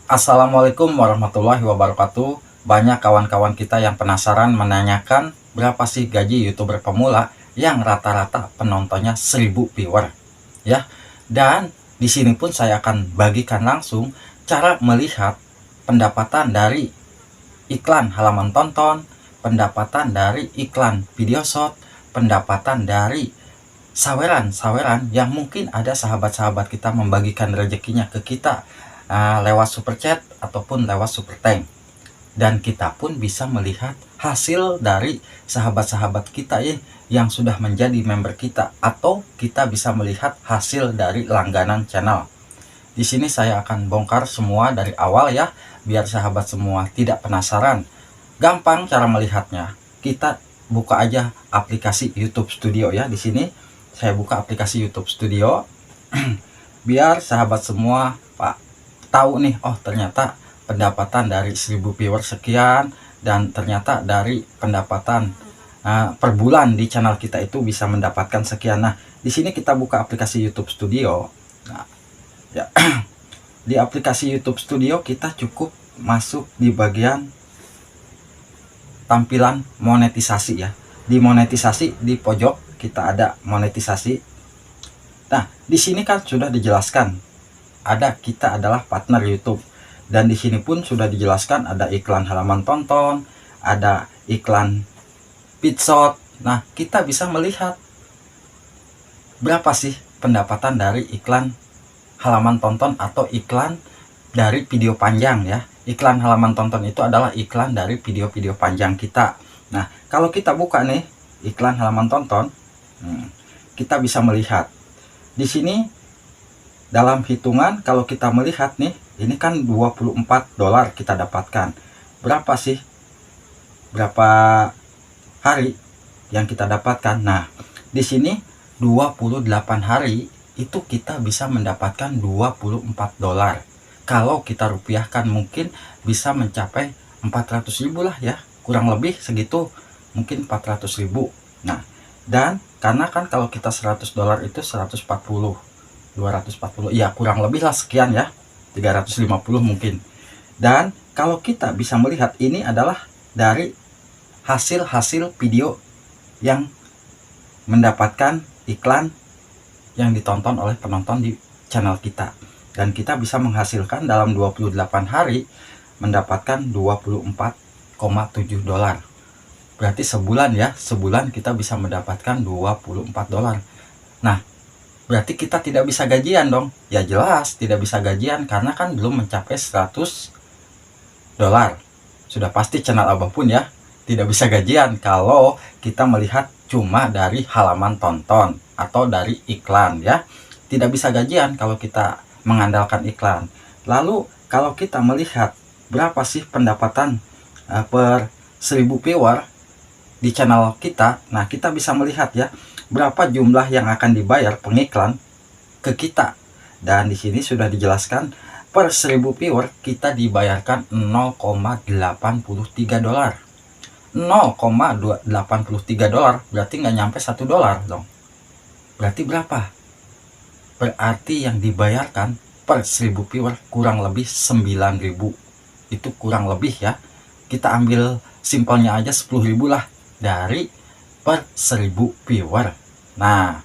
Assalamualaikum warahmatullahi wabarakatuh. Banyak kawan-kawan kita yang penasaran menanyakan berapa sih gaji YouTuber pemula yang rata-rata penontonnya 1000 viewer ya. Dan di sini pun saya akan bagikan langsung cara melihat pendapatan dari iklan halaman tonton, pendapatan dari iklan video shot, pendapatan dari saweran-saweran yang mungkin ada sahabat-sahabat kita membagikan rezekinya ke kita lewat super chat ataupun lewat super thank, dan kita pun bisa melihat hasil dari sahabat-sahabat kita ya yang sudah menjadi member kita, atau kita bisa melihat hasil dari langganan channel. Di sini saya akan bongkar semua dari awal ya, biar sahabat semua tidak penasaran. Gampang cara melihatnya. Kita buka aja aplikasi YouTube Studio ya. Di sini saya buka aplikasi YouTube Studio biar sahabat semua Pak tahu nih, oh ternyata pendapatan dari 1000 viewer sekian, dan ternyata dari pendapatan per bulan di channel kita itu bisa mendapatkan sekian. Nah, di sini kita buka aplikasi YouTube Studio. Nah, ya, di aplikasi YouTube Studio kita cukup masuk di bagian tampilan monetisasi ya. Di monetisasi di pojok kita ada monetisasi. Nah, di sini kan sudah dijelaskan ada kita adalah partner YouTube, dan di sini pun sudah dijelaskan ada iklan halaman tonton, ada iklan feedshot. Nah, kita bisa melihat berapa sih pendapatan dari iklan halaman tonton atau iklan dari video panjang ya. Iklan halaman tonton itu adalah iklan dari video-video panjang kita. Nah, kalau kita buka nih iklan halaman tonton, kita bisa melihat di sini dalam hitungan. Kalau kita melihat nih, ini kan $24 kita dapatkan. Berapa sih? Berapa hari yang kita dapatkan? Nah, di sini 28 hari itu kita bisa mendapatkan $24. Kalau kita rupiahkan mungkin bisa mencapai 400.000 lah ya, kurang lebih segitu, mungkin 400.000. Nah, dan karena kan kalau kita $100 itu 140, 240 ya, kurang lebih lah sekian ya, 350 mungkin. Dan kalau kita bisa melihat ini adalah dari hasil-hasil video yang mendapatkan iklan yang ditonton oleh penonton di channel kita, dan kita bisa menghasilkan dalam 28 hari mendapatkan $24,7. Berarti sebulan ya, sebulan kita bisa mendapatkan $24. Nah, berarti kita tidak bisa gajian dong. Ya jelas tidak bisa gajian karena kan belum mencapai $100. Sudah pasti channel Abah pun ya tidak bisa gajian kalau kita melihat cuma dari halaman tonton atau dari iklan ya. Tidak bisa gajian kalau kita mengandalkan iklan. Lalu kalau kita melihat berapa sih pendapatan per 1000 viewer di channel kita, nah kita bisa melihat ya berapa jumlah yang akan dibayar pengiklan ke kita. Dan di sini sudah dijelaskan per 1000 viewer kita dibayarkan $0,83. $0,83 berarti nggak nyampe $1 dong. Berarti berapa? Berarti yang dibayarkan per 1000 viewer kurang lebih 9.000. Itu kurang lebih ya. Kita ambil simpelnya aja 10.000 lah dari per 1000 viewer. Nah,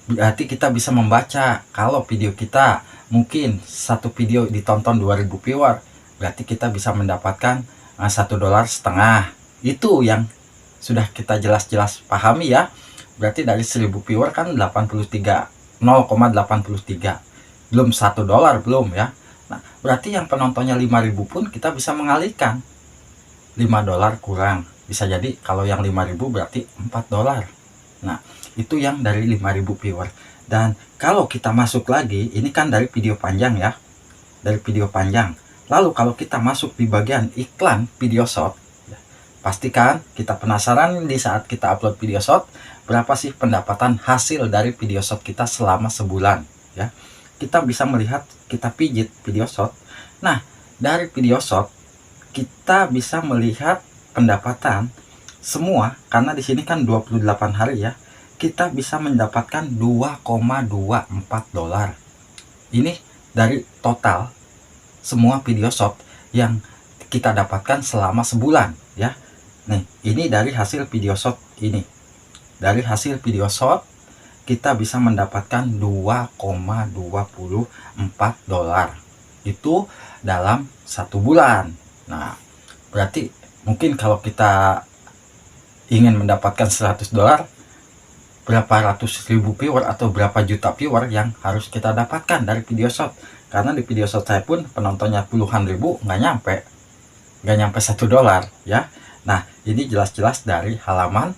berarti kita bisa membaca kalau video kita mungkin satu video ditonton 2000 viewer, berarti kita bisa mendapatkan $1,5. Itu yang sudah kita jelas-jelas pahami ya. Berarti dari 1000 viewer kan 83, 0,83, belum $1 belum ya. Nah, berarti yang penontonnya 5000 pun kita bisa mengalihkan $5 kurang. Bisa jadi kalau yang 5000 berarti $4. Nah, itu yang dari 5000 viewer. Dan kalau kita masuk lagi, ini kan dari video panjang ya, dari video panjang. Lalu kalau kita masuk di bagian iklan video short, pastikan kita penasaran di saat kita upload video short, berapa sih pendapatan hasil dari video short kita selama sebulan ya. Kita bisa melihat, kita pijit video short. Nah, dari video short kita bisa melihat pendapatan semua, karena di sini kan 28 hari ya. Kita bisa mendapatkan $2,24. Ini dari total semua video short yang kita dapatkan selama sebulan ya. Nih, ini dari hasil video short ini. Dari hasil video short kita bisa mendapatkan 2,24 dolar. Itu dalam 1 bulan. Nah, berarti mungkin kalau kita ingin mendapatkan 100 dolar, berapa ratus ribu viewer atau berapa juta viewer yang harus kita dapatkan dari video short. Karena di video short saya pun penontonnya puluhan ribu, nggak nyampe 1 dolar ya. Nah, ini jelas-jelas dari halaman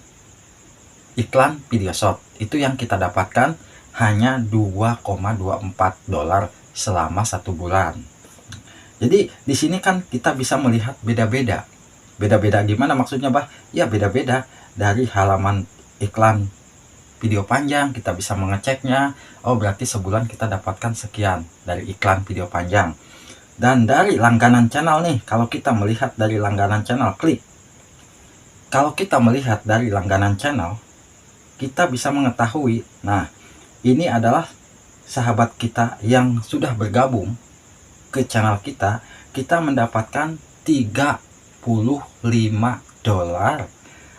iklan video short. Itu yang kita dapatkan hanya 2,24 dolar selama 1 bulan. Jadi di sini kan kita bisa melihat beda-beda. Beda-beda gimana maksudnya, Bah? Ya beda-beda. Dari halaman iklan video panjang kita bisa mengeceknya. Oh, berarti sebulan kita dapatkan sekian dari iklan video panjang. Dan dari langganan channel nih, kalau kita melihat dari langganan channel, klik. Kalau kita melihat dari langganan channel, kita bisa mengetahui, nah, ini adalah sahabat kita yang sudah bergabung ke channel kita, kita mendapatkan 35 dolar.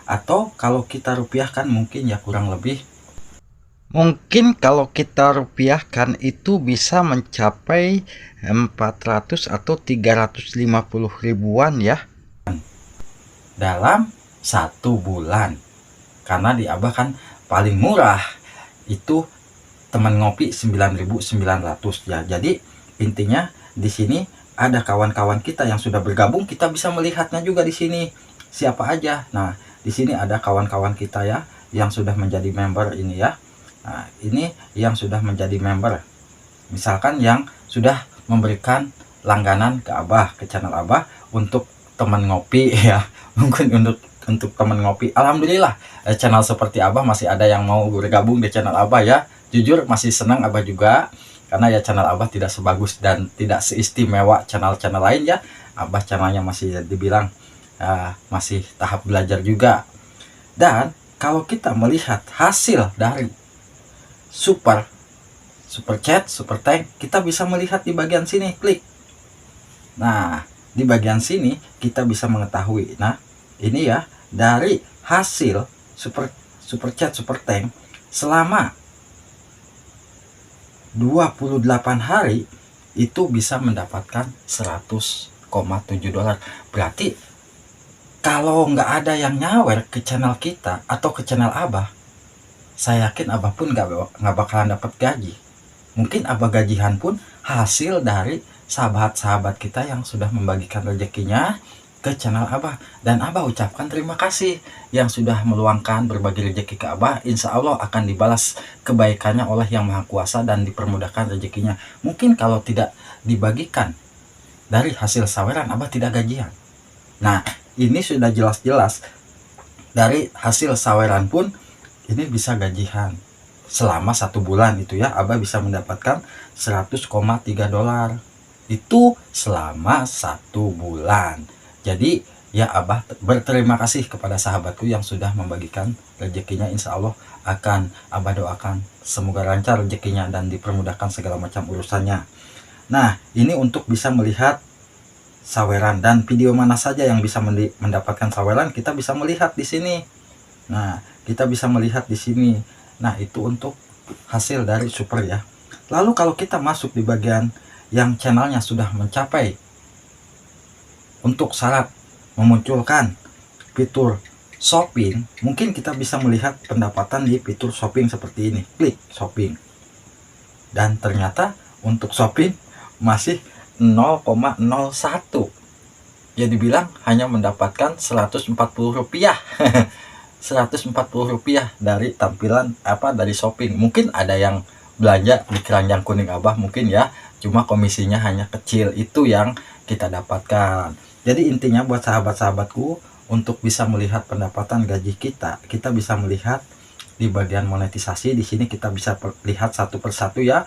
Atau kalau kita rupiahkan mungkin ya kurang lebih, mungkin kalau kita rupiahkan itu bisa mencapai 400 atau 350 ribuan ya dalam 1 bulan. Karena di Abah kan paling murah itu teman ngopi 9.900 ya. Jadi intinya di sini ada kawan-kawan kita yang sudah bergabung, kita bisa melihatnya juga di sini siapa aja. Nah, di sini ada kawan-kawan kita ya yang sudah menjadi member ini ya. Nah, ini yang sudah menjadi member. Misalkan yang sudah memberikan langganan ke Abah, ke channel Abah untuk teman ngopi ya. Mungkin untuk teman ngopi. Alhamdulillah, channel seperti Abah masih ada yang mau bergabung di channel Abah ya. Jujur masih senang Abah juga, karena ya channel Abah tidak sebagus dan tidak seistimewa channel-channel lain ya. Abah channelnya masih dibilang masih tahap belajar juga. Dan kalau kita melihat hasil dari super chat, super thank, kita bisa melihat di bagian sini, klik. Nah, di bagian sini kita bisa mengetahui. Nah, ini ya dari hasil super chat, super thank selama 28 hari itu bisa mendapatkan 100,7 dolar. Berarti kalau nggak ada yang nyawer ke channel kita atau ke channel Abah, saya yakin Abah pun nggak bakalan dapat gaji. Mungkin Abah gajian pun hasil dari sahabat-sahabat kita yang sudah membagikan rezekinya ke channel Abah. Dan Abah ucapkan terima kasih yang sudah meluangkan berbagi rezeki ke Abah. Insya Allah akan dibalas kebaikannya oleh Yang Maha Kuasa dan dipermudahkan rezekinya. Mungkin kalau tidak dibagikan dari hasil saweran, Abah tidak gajian. Nah, ini sudah jelas-jelas dari hasil saweran pun ini bisa gajian selama 1 bulan itu ya. Abah bisa mendapatkan 100,3 dolar itu selama 1 bulan. Jadi ya Abah berterima kasih kepada sahabatku yang sudah membagikan rezekinya. Insya Allah akan Abah doakan semoga lancar rezekinya dan dipermudahkan segala macam urusannya. Nah, ini untuk bisa melihat saweran dan video mana saja yang bisa mendapatkan saweran, kita bisa melihat di sini. Nah, kita bisa melihat di sini. Nah, itu untuk hasil dari super ya. Lalu kalau kita masuk di bagian yang channelnya sudah mencapai untuk syarat memunculkan fitur shopping, mungkin kita bisa melihat pendapatan di fitur shopping seperti ini. Klik shopping. Dan ternyata untuk shopping masih 0,01. Ya dibilang hanya mendapatkan 140 rupiah. 140 rupiah dari tampilan dari shopping. Mungkin ada yang belanja di keranjang kuning Abah mungkin ya, cuma komisinya hanya kecil. Itu yang kita dapatkan. Jadi intinya buat sahabat-sahabatku, untuk bisa melihat pendapatan gaji kita bisa melihat di bagian monetisasi. Di sini kita bisa lihat satu persatu ya,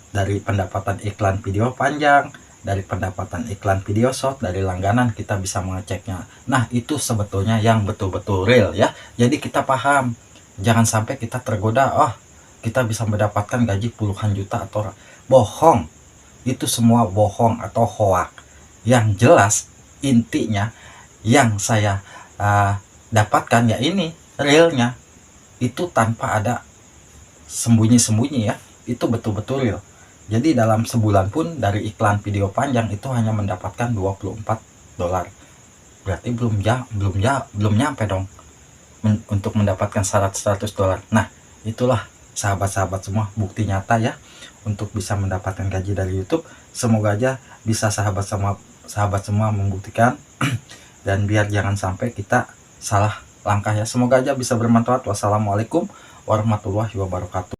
dari pendapatan iklan video panjang, dari pendapatan iklan video short, dari langganan kita bisa mengeceknya. Nah, itu sebetulnya yang betul-betul real ya. Jadi kita paham, jangan sampai kita tergoda, kita bisa mendapatkan gaji puluhan juta atau bohong. itu semua bohong atau hoak. Yang jelas intinya yang saya dapatkan ya ini realnya, itu tanpa ada sembunyi-sembunyi ya, itu betul-betul real. Jadi dalam sebulan pun dari iklan video panjang itu hanya mendapatkan $24. Berarti belum nyampe dong untuk mendapatkan $100. Nah, itulah sahabat-sahabat semua bukti nyata ya untuk bisa mendapatkan gaji dari YouTube. Semoga aja bisa sahabat semua membuktikan dan biar jangan sampai kita salah langkah ya. Semoga aja bisa bermanfaat. Wassalamualaikum warahmatullahi wabarakatuh.